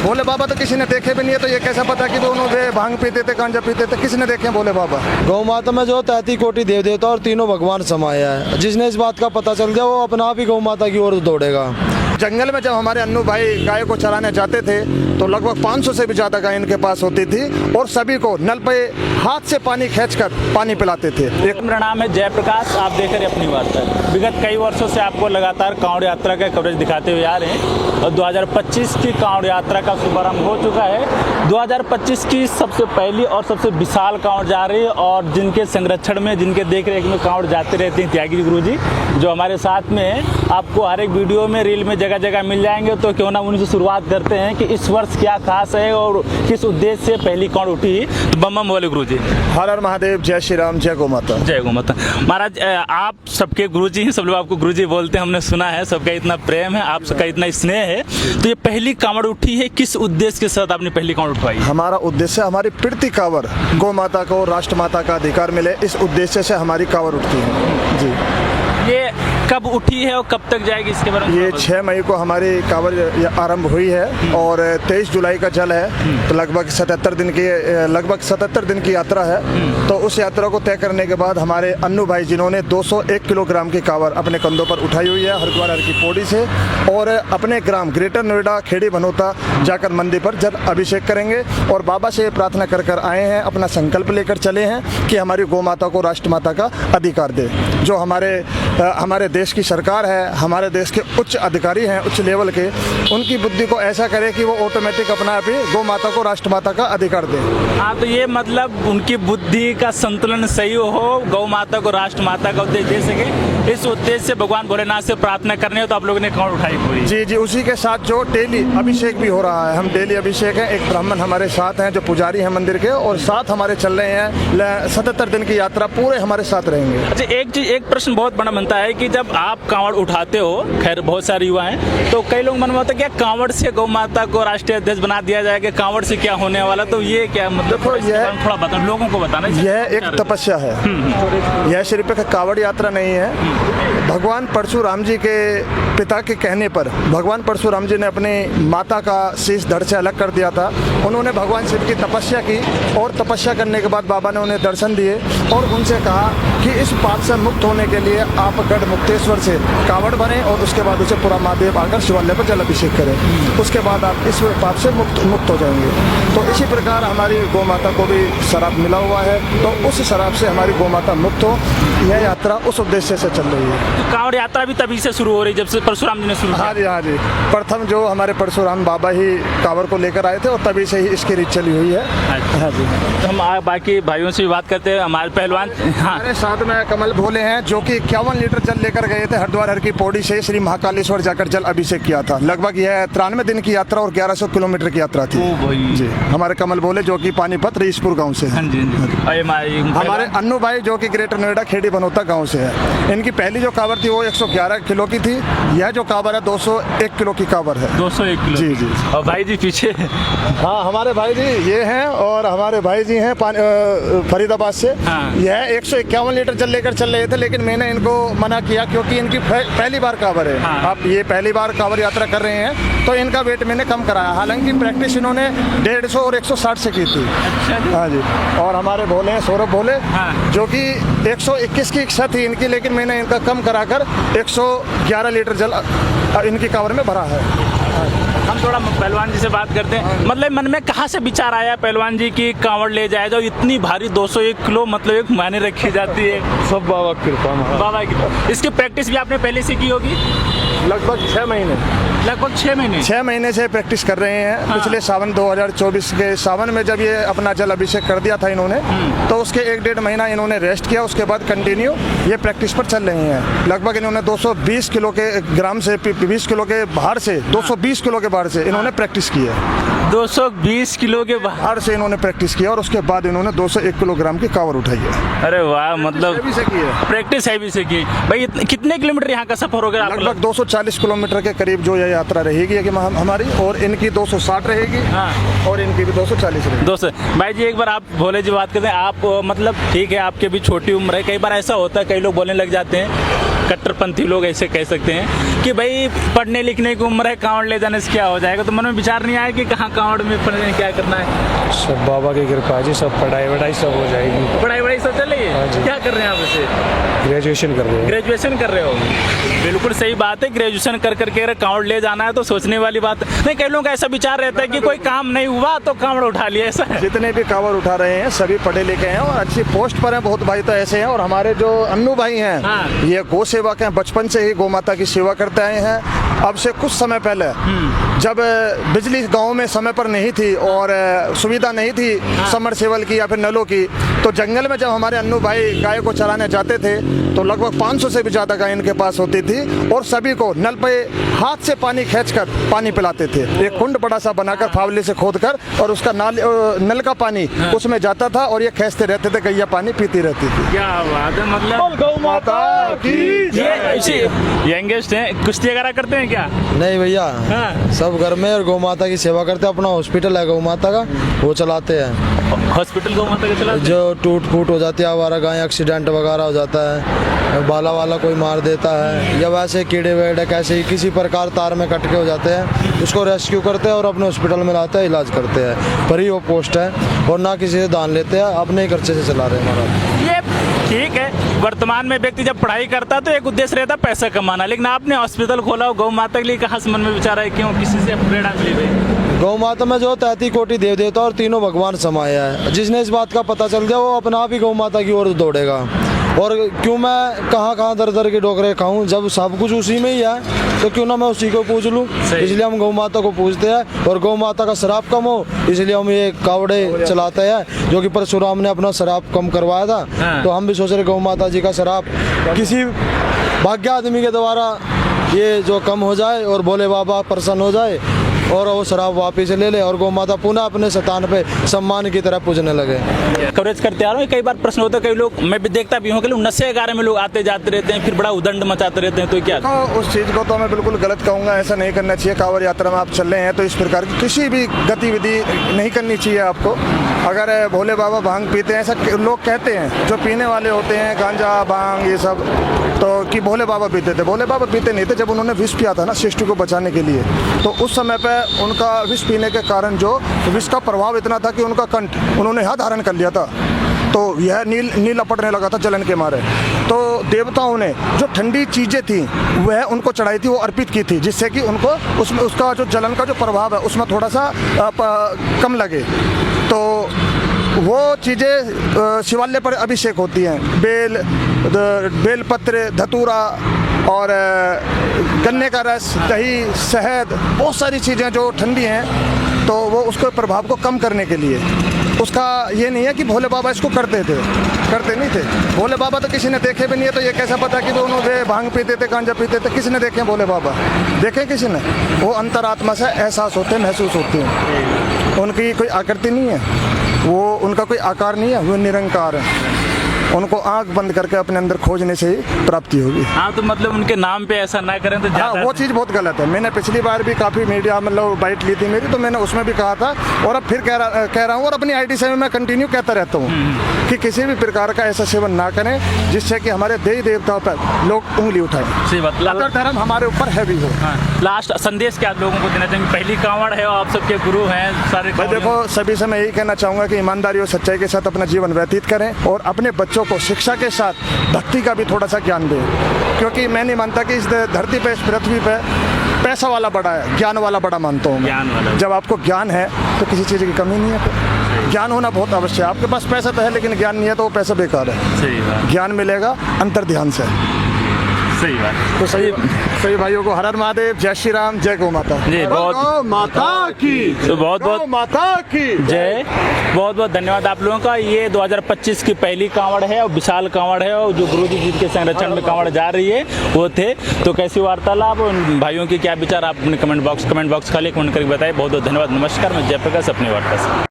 भोले बाबा तो किसी ने देखे भी नहीं है, तो ये कैसा पता कि वो उन्होंने भांग पीते थे, गांजा पीते थे, किसी ने देखे हैं भोले बाबा? गौ माता में जो 33 कोटि देव देवता और तीनों भगवान समाया है। जिसने इस बात का पता चल गया वो अपना आप ही गौ माता की ओर दौड़ेगा। जंगल में जब हमारे अन्नू भाई गाय को चराने जाते थे तो लगभग 500 से भी ज़्यादा गाय इनके पास होती थी और सभी को नल पे हाथ से पानी खींचकर पानी पिलाते थे। मेरा नाम है जयप्रकाश, आप देख रहे हैं अपनी वार्ता। विगत कई वर्षों से आपको लगातार कांवड़ यात्रा का कवरेज दिखाते हुए आ रहे हैं और 2025 की कांवड़ यात्रा का शुभारंभ हो चुका है। 2025 की सबसे पहली और सबसे विशाल कांवड़ जा रही है और जिनके संरक्षण में, जिनके देख रेख में कांवड़ जाते रहते हैं त्यागी गुरु जी जो हमारे साथ में है। आपको हर एक वीडियो में, रील में जगह जगह मिल जाएंगे। तो क्यों ना उनसे शुरुआत करते हैं कि इस वर्ष क्या खास है और किस उद्देश्य से पहली कांवड़ उठी। तो बम बम बोले गुरु जी। हर हर महादेव, जय श्री राम, जय गौ माता। जय गौ माता। महाराज आप सबके गुरु जी हैं, सब लोग आपको गुरु जी बोलते हैं, हमने सुना है। सबका इतना प्रेम है, आप सबका इतना स्नेह है। तो ये पहली कांवड़ उठी है, किस उद्देश्य के साथ आपने पहली कांवड़ उठवाई? हमारा उद्देश्य हमारी पृथ्वी कांवड़ गौ माता को, राष्ट्र माता का अधिकार मिले, इस उद्देश्य से हमारी कांवड़ उठती है जी। ये कब उठी है और कब तक जाएगी इसके बारे में? ये 6 मई को हमारी कांवड़ आरंभ हुई है और 23 जुलाई का जल है। तो लगभग 77 दिन की यात्रा है। तो उस यात्रा को तय करने के बाद हमारे अन्नू भाई जिन्होंने 201 किलोग्राम की कांवड़ अपने कंधों पर उठाई हुई है हरिद्वार हर की पौड़ी से, और अपने ग्राम ग्रेटर नोएडा खेड़ी बनोता जाकर मंदिर पर जल अभिषेक करेंगे और बाबा से प्रार्थना कर कर आए हैं, अपना संकल्प लेकर चले हैं कि हमारी गौ माता को राष्ट्र माता का अधिकार दे। जो हमारे देश की सरकार है, हमारे देश के उच्च अधिकारी हैं उच्च लेवल के, उनकी बुद्धि को ऐसा करे कि वो ऑटोमेटिक अपना आप ही गौ माता को राष्ट्र माता का अधिकार दे। हाँ, तो ये मतलब उनकी बुद्धि का संतुलन सही हो, गौ माता को राष्ट्र माता का उद्देश्य दे सके, इस उद्देश्य से भगवान भोलेनाथ से प्रार्थना करने हो। तो आप लोगों ने कांवड़ उठाई पूरी? जी जी, उसी के साथ जो डेली अभिषेक भी हो रहा है, हम डेली अभिषेक है। एक ब्राह्मण हमारे साथ हैं जो पुजारी हैं मंदिर के, और साथ हमारे चल रहे हैं 77 दिन की यात्रा पूरे हमारे साथ रहेंगे। अच्छा, एक प्रश्न बहुत बड़ा बनता है कि जब आप कांवड़ उठाते हो, खैर बहुत सारे युवा हैं, तो कई लोग मन में होता है क्या कांवड़ से गौ माता को राष्ट्रीय अध्यक्ष बना दिया जाएगा, कांवड़ से क्या होने वाला? तो ये क्या मतलब, थोड़ा बताना, लोगों को बताना। यह एक तपस्या है, यह सिर्फ एक कांवड़ यात्रा नहीं है। भगवान परशुराम जी के पिता के कहने पर भगवान परशुराम जी ने अपनी माता का शीश धड़ से अलग कर दिया था। उन्होंने भगवान शिव की तपस्या की और तपस्या करने के बाद बाबा ने उन्हें दर्शन दिए और उनसे कहा कि इस पाप से मुक्त होने के लिए आप गढ़ मुक्तेश्वर से कांवड़ बने और उसके बाद उसे पूरा महादेव आकर शिवालय पर जल अभिषेक करें। उसके बाद आप इस पाप से मुक्त हो जाएंगे। तो इसी प्रकार हमारी गौ माता को भी शराब मिला हुआ है, तो उस शराब से हमारी गौ माता मुक्त हो, यह यात्रा उस उद्देश्य से चल रही है। तो कांवड़ यात्रा भी तभी से शुरू हो रही जब से परशुराम जी ने शुरू किया? हाँ जी, हाँ जी। प्रथम जो हमारे परशुराम बाबा ही कांवड़ को लेकर आए थे और तभी से ही इसकी रीत चली हुई है। हाँ जी। तो हम बाकी भाइयों से भी बात करते हैं। हमारे पहलवान, हाँ, हमारे साथ में कमल भोले हैं जो कि 51 लीटर जल लेकर गए थे हरिद्वार हर की पौड़ी से श्री महाकालेश्वर जाकर जल अभिषेक किया था। लगभग यह 93 दिन की यात्रा और 1100 किलोमीटर की यात्रा थी जी। हमारे कमल भोले जो कि पानीपत रईसपुर गाँव से हैं। हमारे अन्नू भाई जो कि ग्रेटर नोएडा खेड़ी बनोता गाँव से है। इनकी पहली जो कांवड़ थी वो 111 किलो की थी। यह जो कांवड़ है 201 किलो की कांवड़ है। 201 किलो? जी जी। और भाई जी पीछे? हाँ, हमारे भाई जी ये हैं और हमारे भाई जी हैं फरीदाबाद से। हाँ। यह 151 लीटर जल लेकर चल रहे थे, लेकिन मैंने इनको मना किया क्योंकि इनकी पहली बार कांवड़ है। हाँ। आप ये पहली बार कांवड़ यात्रा कर रहे हैं तो इनका वेट मैंने कम कराया। हालांकि प्रैक्टिस इन्होंने 150 और 160 से की थी। अच्छा। हाँ जी। और हमारे भोले हैं सौरभ भोले, हाँ। जो कि 121 की इच्छा थी इनकी, लेकिन मैंने इनका कम कराकर 111 लीटर जल इनकी कांवड़ में भरा है। हम थोड़ा पहलवान जी से बात करते हैं। मतलब मन में कहाँ से विचार आया पहलवान जी की कांवड़ ले जाए जो इतनी भारी 201 किलो, मतलब एक मायने रखी जाती है? सब बाबा की कृपा। बाबा की। इसकी प्रैक्टिस भी आपने पहले से की होगी? लगभग 6 महीने। लगभग 6 महीने? 6 महीने से प्रैक्टिस कर रहे हैं। हाँ। पिछले सावन 2024 के सावन में जब ये अपना जल अभिषेक कर दिया था इन्होंने, तो उसके 1-1.5 महीना इन्होंने रेस्ट किया। उसके बाद कंटिन्यू ये प्रैक्टिस पर चल रहे हैं। लगभग इन्होंने 220 किलो के ग्राम से 20 किलो के भार से 220 किलो के भार से इन्होंने प्रैक्टिस की है। 220 किलो के भार से इन्होंने प्रैक्टिस किया और उसके बाद इन्होंने 201 किलोग्राम की कांवड़ उठाई है। अरे वाह, मतलब प्रैक्टिस हैवी से की भाई। कितने किलोमीटर यहाँ का सफर हो गया? लगभग 240 किलोमीटर के करीब जो यह यात्रा रहेगी हमारी, और इनकी 260 रहेगी। हाँ। और इनकी भी 240 रहेगी। 200। भाई जी एक बार आप भोले जी बात करते हैं, आप मतलब ठीक है आपके भी छोटी उम्र है, कई बार ऐसा होता है कई लोग बोलने लग जाते हैं कट्टरपंथी लोग ऐसे कह सकते हैं कि भाई पढ़ने लिखने की उम्र है, कांवड़ ले जाने से क्या हो जाएगा, तो मन में विचार नहीं आया कि कहाँ कांवड़ में पढ़ने क्या करना है? सब बाबा की कृपा जी, सब पढ़ाई वढ़ाई सब हो जाएगी। पढ़ाई वढ़ाई सब चल रही है? क्या कर रहे हैं आप वैसे? ग्रेजुएशन कर रहे हैं। ग्रेजुएशन कर रहे हो? बिल्कुल सही बात है, ग्रेजुएशन कर करके अगर कांवड़ ले जाना है तो सोचने वाली बात नहीं। कई लोगों का ऐसा विचार रहता है कि कोई काम नहीं हुआ तो कांवड़ उठा लिया, ऐसा है? जितने भी कांवड़ उठा रहे हैं सभी पढ़े लिखे हैं और अच्छी पोस्ट पर हैं। बहुत भाई तो ऐसे हैं, और हमारे जो अन्नू भाई हैं हाँ। ये गौ सेवक हैं, बचपन से ही गौ माता की सेवा करते आए हैं। अब से कुछ समय पहले जब बिजली गांव में समय पर नहीं थी और सुविधा नहीं थी समरसेबल की या फिर नलों की, तो जंगल में जब हमारे अन्नू भाई गाय को चराने जाते थे तो लगभग 500 से भी ज़्यादा गाय इनके पास होती थी, और सभी को नल पे हाथ से पानी खींचकर पानी पिलाते थे। एक कुंड बड़ा सा बनाकर फावले से खोदकर, और उसका नल का पानी उसमें जाता था और ये खींचते रहते थे, गैया पानी पीती रहती थी। क्या बात है, मतलब गौ माता की ये यंगेस्ट हैं, कुश्ती वगैरह करते हैं क्या? नहीं भैया, हाँ। सब घर में और गौ माता की सेवा करते हैं। अपना हॉस्पिटल है गौ माता का, वो चलाते हैं। हॉस्पिटल गौ माता का चलाते हैं? जो टूट फूट हो जाती है हमारा गाय, एक्सीडेंट वगैरह हो जाता है, बाला वाला कोई मार देता है, या वैसे कीड़े वेड़े कैसे ही किसी प्रकार तार में कट के हो जाते हैं, उसको रेस्क्यू करते हैं और अपने हॉस्पिटल में लाते हैं, इलाज करते हैं। फ्री वो पोस्ट है और ना किसी से दान लेते हैं, अपने ही खर्चे से चला रहे हैं हमारा। ये ठीक है, वर्तमान में व्यक्ति जब पढ़ाई करता है तो एक उद्देश्य रहता है पैसा कमाना, लेकिन आपने हॉस्पिटल खोला हो गौ माता के लिए, कहाँ से मन में विचार है, क्यों, किसी से प्रेरणा मिली भाई? गौ माता में जो 33 कोटि देव देवता और तीनों भगवान समाया है। जिसने इस बात का पता चल गया वो अपना आप ही गौ माता की ओर दौड़ेगा। और क्यों मैं कहाँ दर दर के डोकरे खाऊं, जब सब कुछ उसी में ही है तो क्यों ना मैं उसी को पूज लूं। इसलिए हम गौ माता को पूजते हैं, और गौ माता का शराब कम हो इसलिए हम ये कावड़े चलाते हैं, जो कि परशुराम ने अपना शराब कम करवाया था। हाँ। तो हम भी सोच रहे गौ माता जी का शराब किसी भाग्य आदमी के द्वारा ये जो कम हो जाए और भोले बाबा प्रसन्न हो जाए और वो शराब वापिस ले ले और गौ माता पुनः अपने स्थान पे सम्मान की तरह पूजने लगे। कवरेज करते आ रहा हूँ, कई बार प्रश्न होता है, कई लोग मैं भी देखता भी हूँ कि लोग नशे वगैरह में लोग आते जाते रहते हैं, फिर बड़ा उदंड मचाते रहते हैं, तो क्या? उस चीज़ को तो मैं बिल्कुल गलत कहूँगा, ऐसा नहीं करना चाहिए। कांवड़ यात्रा में आप चल रहे हैं तो इस प्रकार की किसी भी गतिविधि नहीं करनी चाहिए आपको। अगर भोले बाबा भांग पीते हैं, ऐसा लोग कहते हैं, जो पीने वाले होते हैं गांजा भांग ये सब, तो कि भोले बाबा पीते थे। भोले बाबा पीते नहीं थे। जब उन्होंने विष पिया था ना सृष्टि को बचाने के लिए, तो उस समय पे उनका विष पीने के कारण जो विष का प्रभाव इतना था कि उनका कंठ उन्होंने यहाँ धारण कर लिया था, तो यह नील लपटने लगा था जलन के मारे। तो देवताओं ने जो ठंडी चीज़ें थी वह उनको चढ़ाई थी, वो अर्पित की थी, जिससे कि उनको उसमें उसका जो जलन का जो प्रभाव है उसमें थोड़ा सा कम लगे। तो वो चीज़ें शिवालय पर अभिषेक होती हैं, बेलपत्र, धतूरा और गन्ने का रस, दही, शहद, बहुत सारी चीज़ें जो ठंडी हैं, तो वो उसके प्रभाव को कम करने के लिए। उसका ये नहीं है कि भोले बाबा इसको करते नहीं थे। भोले बाबा तो किसी ने देखे भी नहीं है, तो ये कैसा पता कि वो उन्होंने भांग पीते थे, गांजा पीते थे? किसी ने देखे भोले बाबा? देखे किसी ने? वो अंतरात्मा से एहसास होते, महसूस होते हैं। उनकी कोई आकृति नहीं है, वो उनका कोई आकार नहीं है, वो निरंकार है। उनको आंख बंद करके अपने अंदर खोजने से ही प्राप्ति होगी। हाँ, तो मतलब उनके नाम पे ऐसा ना करें तो हाँ, वो चीज़ बहुत गलत है। मैंने पिछली बार भी काफ़ी मीडिया मतलब बाइट ली थी मेरी, तो मैंने उसमें भी कहा था और अब फिर कह रहा हूँ, और अपनी आईडी से मैं कंटिन्यू कहता रहता हूँ कि किसी भी प्रकार का ऐसा सेवन ना करें जिससे कि हमारे देवी देवताओं पर लोग उंगली उठाएं। सही बात। अगर धर्म हमारे ऊपर हैवी हो। हाँ। लास्ट संदेश क्या आप लोगों को देना चाहेंगे? पहली कांवड़ है और आप सबके गुरु हैं सारे। मैं देखो सभी से मैं यही कहना चाहूँगा कि ईमानदारी और सच्चाई के साथ अपना जीवन व्यतीत करें और अपने बच्चों को शिक्षा के साथ भक्ति का भी थोड़ा सा ज्ञान दें, क्योंकि मैं नहीं मानता कि इस धरती पे, इस पृथ्वी पे पैसा वाला बड़ा है, ज्ञान वाला बड़ा मानता हूँ मैं। जब आपको ज्ञान है तो किसी चीज़ की कमी नहीं है। ज्ञान होना बहुत आवश्यक है। आपके पास पैसा तो है लेकिन ज्ञान नहीं है तो वो पैसा बेकार है। सही बात। ज्ञान मिलेगा अंतर ध्यान से। सही बात। तो सही भाइयों को हर हर महादेव, जय श्री राम, जय गौ माता जी। बहुत माता की, तो बहुत माता की जय। बहुत धन्यवाद आप लोगों का। ये 2025 की पहली कांवड़ है और विशाल कांवड़ है, और जो गुरु जी के संरक्षण में कांवड़ जा रही है वो थे। तो कैसी वार्तालाप, उन भाइयों की क्या विचार, आप अपने कमेंट बॉक्स खाली कमेंट करके बताइए। बहुत धन्यवाद। नमस्कार, मैं जयप्रकाश, अपनी वार्ता से।